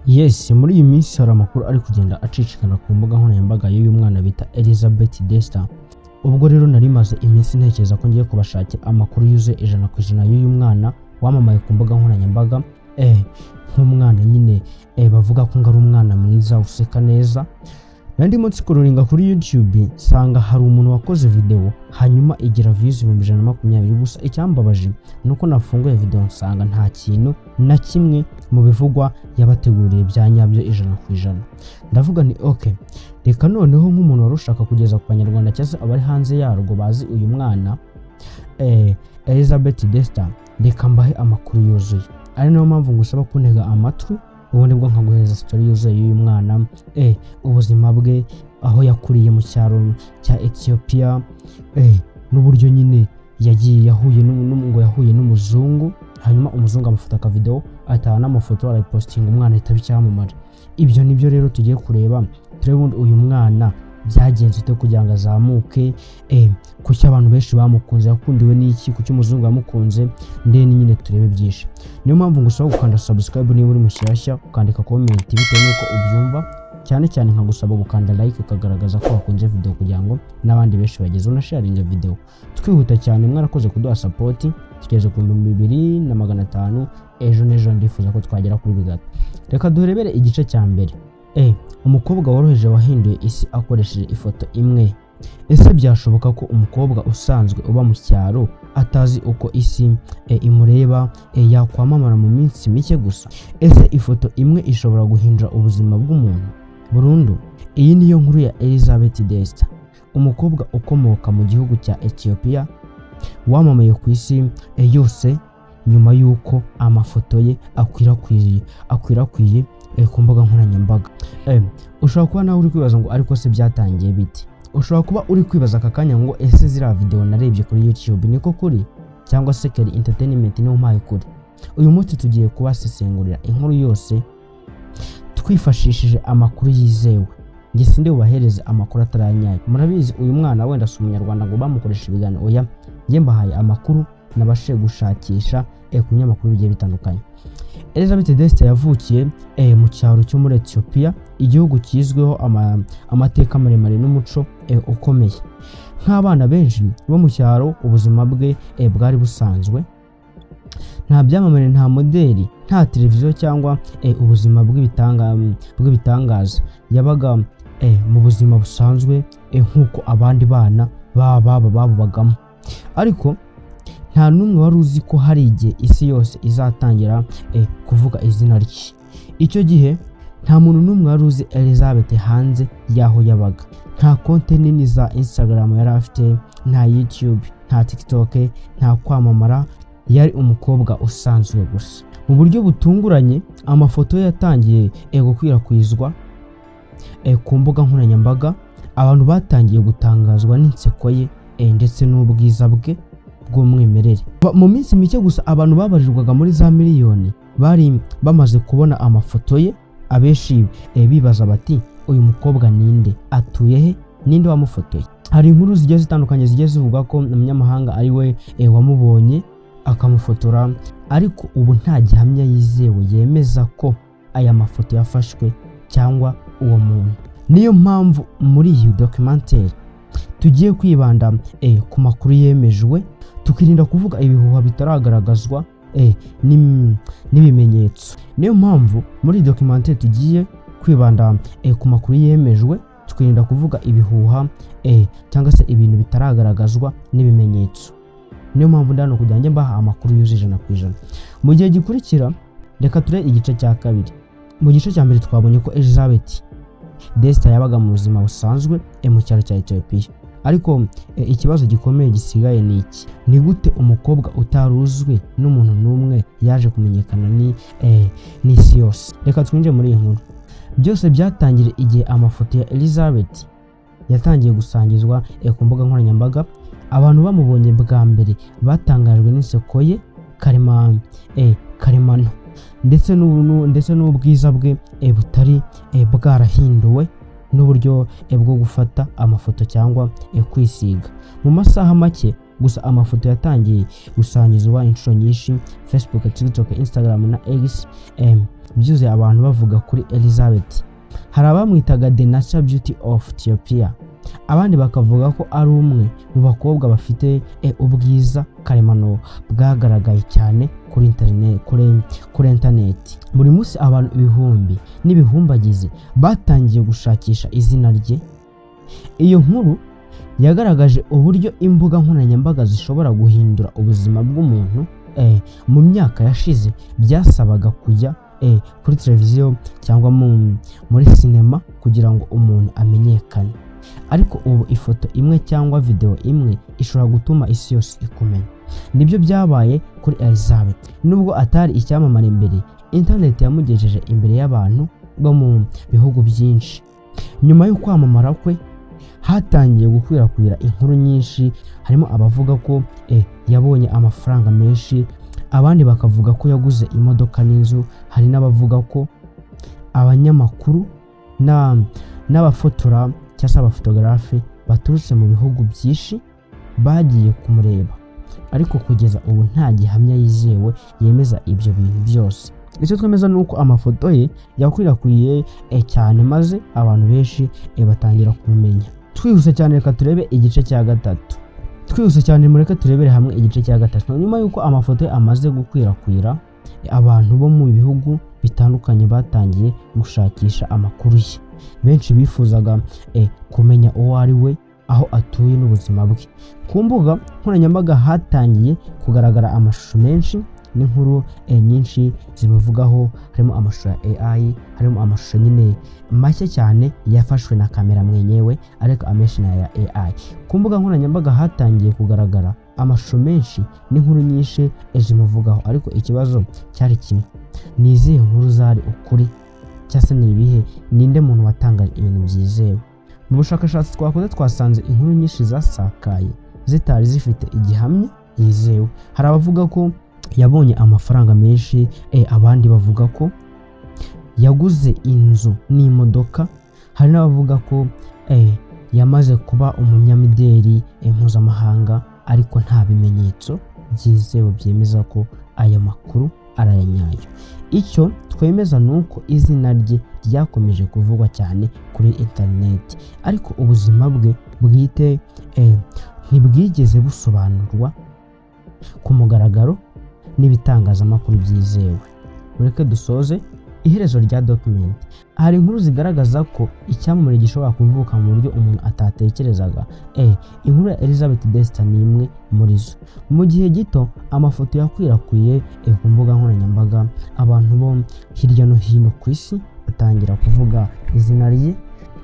Yes, muri iyi minsi hari amakuru ari kugenda acicikana ku mbuga nkoranyambaga y'uyu mwana bita Elizabeth Desta. Ubwo rero nari maze iminsi ntekereza ko ngiye kubashakira amakuru yuzuye 100% y'uyu mwana wamamaye ku mbuga nkoranyambaga nk'umwana nyine bavuga ko ngari umwana mwiza useka neza. Nandi munsi kururinga kuri YouTube sanga hari umuntu wakoze video hanyuma igira views 120. Gusa icyambabaje nuko nafunguye video nsanga nta kintu na kimwe mu bivugwa yabateguriye bya nyabyo 100%. Ndavuga ni okay, reka noneho nk'umuntu warushaka kugeza ku Banyarwanda cyase abari hanze yarwo bazi uyu mwana Elizabeth Desta, reka mbahe amakuru yuzuye. Ari nayo mpamvu ngusaba kuntega amatwi ubundi bwo nkaguhereza story yuzuye y'uyu mwana, ubuzima bwe, aho yakuriye mu cyaro cya Ethiopia, n'uburyo nyine yagiye yahuye n'umuzungu, hanyuma umuzungu amufata ka video atahana amafoto arayipostinga, umwana itaba icyamamare. Ibyo nibyo rero tugiye kureba, turebe uyu mwana byagenze ute kugira ngo azamuke, kuki abantu benshi bamukunze, yakundiwe n'iki, kuki umuzungu yamukunze, ndeni nyine turebe byinshi. Niyo mpamvu ngusaba gukanda subscribe niba uri mushyashya, ukandika comment bitewe nuko ubyumva, cyane cyane nkagusaba gukanda like ukagaragaza ko wakunze video kugira ngo n'abandi benshi bageze unasharinga video. Twihuta cyane, mwarakoze kuduha support, tugeze ku 2500, ejo ndifuza ko twagera kuri 3. Reka durebere igice cya mbere. Umukobwa woroheje wahinduye isi akoresheje ifoto imwe. Ese byashoboka ko umukobwa usanzwe uba mu cyaro atazi uko isi imureba yakwamamara mu minsi mike gusa? Ese ifoto imwe ishobora guhindura ubuzima bw'umuntu burundu? Iyi niyo nkuru ya Elizabeth Desta, umukobwa ukomoka mu gihugu cya Ethiopia wamamaye ku isi yose nyuma y'uko amafoto ye akwirakwiye ku mbuga nkoranyambaga. Ushobora kuba nawe uri kwibaza ngo ariko se byatangiye biti? Ushobora kuba uri kwibaza akakanya ngo ese ziriya video narebye kuri YouTube niko kuri, cyangwa se Keri Entertainment niho mpaye kuri? Uyu munsi tugiye kubasesengurira inkuru yose twifashishije amakuru yizewe. Nge sinde ubahereze amakuru ataranyaye. Murabizi uyu mwana wenda si umunyarwanda ngo bamukoresha ibiganiro, oya, nge mbahaye amakuru nabashe gushakisha ku nyamakuru bigiye bitandukanye. Elizabeth Desta yavukiye mu cyaro cyo muri Ethiopia, igihugu kizweho amateka maremare n'umuco ukomeye. Nk'abana benshi bo mu cyaro, ubuzima bwe bwari busanzwe, nta byamamare, nta modeli, nta televiziyo cyangwa ubuzima bw'ibitangaza. Yabaga mu buzima busanzwe nk'uko abandi bana babagamo. Ariko nta numwe wari uzi ko hari igihe isi yose izatangira kuvuga izina rye. Icyo gihe nta muntu numwe wari uzi Elizabeth hanze yaho yabaga. Nta konti nini za Instagram yari afite, nta YouTube, nta TikTok, nta kwamamara. Yari umukobwa usanzwe gusa. Mu buryo butunguranye, amafoto yatangiye gukwirakwizwa ku mbuga nkoranyambaga. Abantu batangiye gutangazwa n'inseko ye ndetse n'ubwiza bwe bw'umwimerere. Mu minsi mike gusa abantu babarirwaga muri za miliyoni bari bamaze kubona amafoto ye. Abenshi bibaza bati uyu mukobwa ninde, atuye he, ninde wamufotoye? Hari inkuru zigiye zitandukanye zigiye zivuga ko umunyamahanga ari we wamubonye akamufotora, ariko ubu nta gihamya yizewe yemeza ko aya mafoto yafashwe cyangwa uwo muntu. Niyo mpamvu muri iyi documentary tugiye kwibanda ku makuru yemejwe, tukirinda kuvuga ibihuha bitaragaragazwa n'ibimenyetso. Niyo mpamvu muri documentary tugiye kwibanda ku makuru yemejwe, tukirinda kuvuga ibihuha cyangwa se ibintu bitaragaragazwa n'ibimenyetso. Niyo mpamvu ndano kugira ngo mbaha amakuru yuzuye 100%. Mu gihe gikurikira reka turebe igice cya kabiri. Mu gice cya mbere twabonye ko Elizabeth Desta yabaga mu buzima busanzwe mu cyaro cya Ethiopia. Ariko ikibazo gikomeye gisigaye ni iki: ni gute umukobwa utaruzwe n'umuntu n'umwe yaje kumenyekana n'isi yose? Reka twinjire muri iyi nkuru. Byose byatangiriye igihe amafoto ya Elizabeth yatangiye gusangizwa ku mbuga nkoranyambaga. Abantu bamubonye bwa mbere batangajwe n'inseko ye karemano ndetse n'ubwiza bwe butari bwarahinduwe n'uburyo bwo gufata amafoto cyangwa kwisiga. Mu masaha make gusa amafoto yatangiye gusangizwa inshuro nyinshi: Facebook, TikTok, Instagram na X, byuzuye abantu bavuga kuri Elizabeth. Hari abamwitaga the natural beauty of Ethiopia, abandi bakavuga ko ari umwe mu bakobwa bafite ubwiza karemano bwagaragaye cyane kuri internet. Buri munsi abantu ibihumbi n'ibihumbagizi batangiye gushakisha izina rye. Iyo nkuru yagaragaje uburyo imbuga nkoranyambaga zishobora guhindura ubuzima bw'umuntu. Mu myaka yashize byasabaga kujya kuri televiziyo cyangwa muri sinema kugira ngo umuntu amenyekane, ariko ubu ifoto imwe cyangwa video imwe ishobora gutuma isi yose ikumenya. Nibyo byabaye kuri Elizabeth. Nubwo atari icyamamare imbere, internet yamugejeje imbere y'abantu bo mu bihugu byinshi. Nyuma yo kwamamara kwe hatangiye gukwirakwira inkuru nyinshi, harimo abavuga ko yabonye amafaranga menshi, abandi bakavuga ko yaguze imodoka n'inzu. Hari n'abavuga ko abanyamakuru n'abafotora cyangwa abafotogarafe baturutse mu bihugu byinshi bagiye kumureba, ariko kugeza ubu nta gihamya yizewe yemeza ibyo bintu byose. Icyo twemeza ni uko amafoto ye yakwirakwiye cyane, maze abantu benshi batangira kumumenya. Twihuse cyane reka turebe igice cya gatatu. Mureke turebere hamwe igice cya gatatu. Nyuma y'uko amafoto ye amaze gukwirakwira, abantu bo mu bihugu bitandukanye batangiye gushakisha amakuru ye. Benshi bifuzaga kumenya uwo ari we, aho atuye n'ubuzima bwe. Ku mbuga nkoranyambaga hatangiye kugaragara amashusho menshi n'inkuru nyinshi zimuvugaho, harimo amashusho ya AI, harimo amashusho nyine make cyane yafashwe na kamera mwenyewe, ariko amenshi na ya AI. Ku mbuga nkoranyambaga hatangiye kugaragara amashusho menshi n'inkuru nyinshi zimuvugaho, ariko ikibazo cyari kimwe: ni izihe nkuru zari ukuri, cyangwa se ni ibihe, ninde muntu watangaje ibintu byizewe? Mu bushakashatsi twakoze twasanze inkuru nyinshi zasakaye zitari zifite igihamya yizewe. Hari abavuga ko yabonye amafaranga menshi, abandi bavuga ko yaguze inzu n'imodoka. Hari n'abavuga ko yamaze kuba umunyamideli mpuzamahanga, ariko nta bimenyetso byizewe byemeza ko aya makuru ari aya nyayo. Icyo twemeza ni uko izina rye ryakomeje kuvugwa cyane kuri internet, ariko ubuzima bwe bwite ntibwigeze busobanurwa ku mugaragaro n'ibitangazamakuru byizewe. Mureke dusoze iherezo rya document. Hari inkuru zigaragaza ko icyamamare gishobora kuvuka mu buryo umuntu atatekerezaga. Inkuru ya Elizabeth Desta ni imwe muri zo. Mu gihe gito amafoto yakwirakwiye ku mbuga nkoranyambaga, abantu bo hirya no hino ku isi batangira kuvuga izina rye,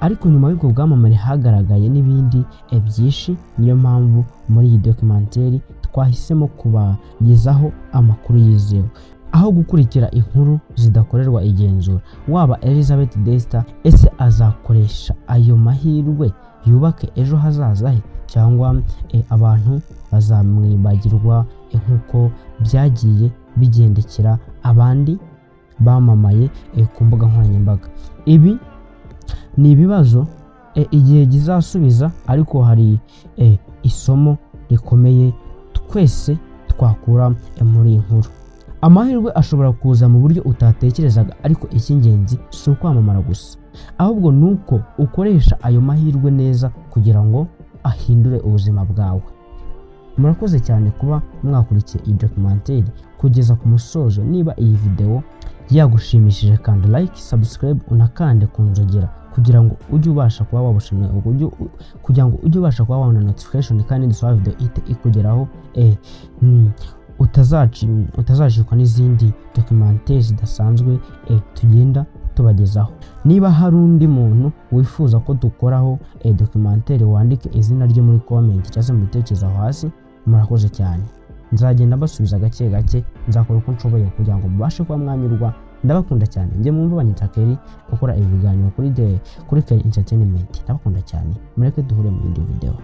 ariko nyuma y'ubwo bwamamare hagaragaye n'ibindi byinshi. Niyo mpamvu muri iyi documentary twahisemo kubagezaho amakuru yizewe, aho gukurikira inkuru zidakorerwa igenzura. Waba Elizabeth Desta ese azakoresha ayo mahirwe yubake ejo hazaza he, cyangwa abantu bazamwibagirwa nk'uko byagiye bigendekera abandi bamamaye ku mbuga nkoranyambaga? Ibi ni ibibazo igihe gizasubiza, ariko hari isomo rikomeye twese twakura muri iyi nkuru. Amahirwe ashobora kuza mu buryo utatekerezaga, ariko icy'ingenzi si ukwamamara gusa, ahubwo ni uko ukoresha ayo mahirwe neza kugira ngo ahindure ubuzima bwawe. Murakoze cyane kuba mwakurikiye iyi documentary kugeza ku musozo. Niba iyi video yagushimishije, kandi like, subscribe, unakande ku nzogera kugira ngo ujye ubasha kuba wabona notification, kandi dusohora video ihite ikugeraho. Utazacikwa n'izindi documentary zidasanzwe tugenda tubagezaho. Niba hari undi muntu wifuza ko dukoraho documentary, wandike izina rye muri comment cyangwa se mu bitekerezo hasi. Murakoze cyane, nzagenda basubiza gake gake, nzakora uko nshoboye kugira ngo mubashe kuba mwanyurwa. Ndabakunda cyane. Njye mwumva banyita Kelly, ukora ibi biganiro kuri Kelly Entertainment. Ndabakunda cyane, mureke duhure mu yindi video.